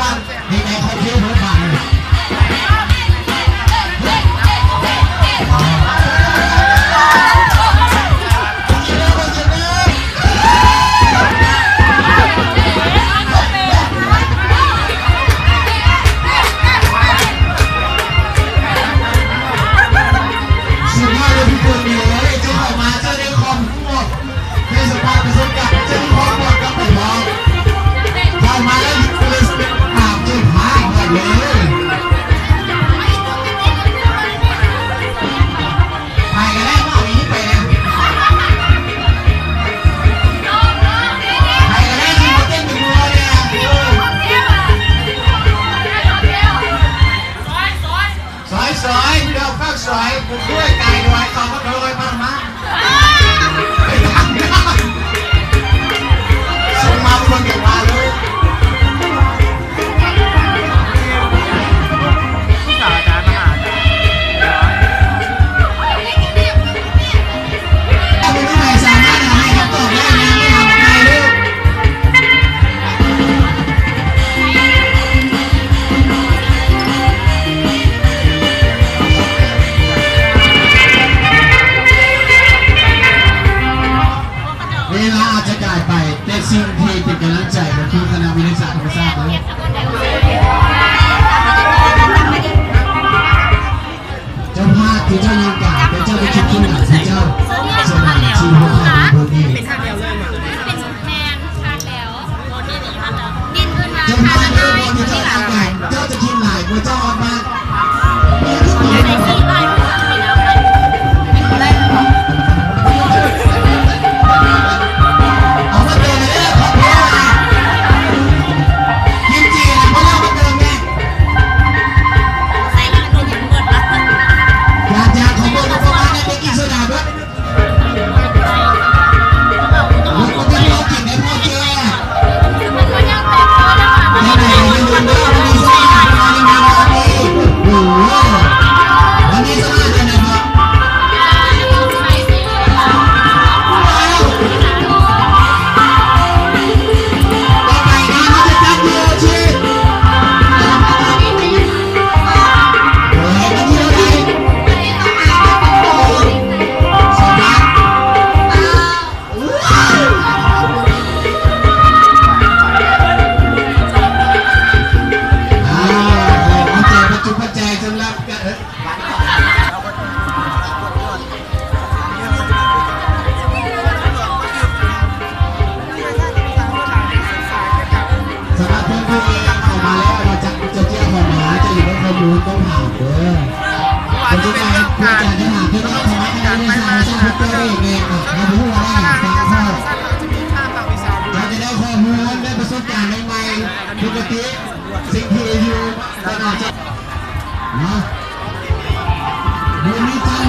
ว่าในเขาเที่ยวหัวผ่านสวยผมด้วยไก่ด้วยต่อมาเลยมาส่งมาคนเดียวมาเลยผู้สาวอาจารย์มหาถ้าคุณผู้ใหญ่สามารถให้คำตอบได้นะไม่ทำอะไรลูกเวลาอาจจะกลายไปแต่สิ่งที่เป็นกำลังใจของคือคณะวิทยาศาสตร์ธรรมศาสตร์เลยเจ้าภาพที่เจ้ายิงกาเป็นเจ้าไปคิดขึ้นหลังที่เจ้าสมัยชีวิตของพวกนี้เป็นข้างเดียวเลยเป็นแมนข้างแล้วดินขึ้นมาเจ้าภาพเจ้าบอลที่เจ้าทำไงเจ้าจะคิดหลายกว่าเจ้าออกมาต้องผ่านเด้อคนที่มาพูดจาจะถามที่ว่าทำไมคณะวิทยาศาสตร์ต้องพูดได้ยังไงเราพูดว่าได้ฟังข้อเราจะได้ข้อมูลได้ประสบการณ์ใหม่ๆปกติสิ่งที่อยู่ตลอดจะเนาะดูนี่จ้า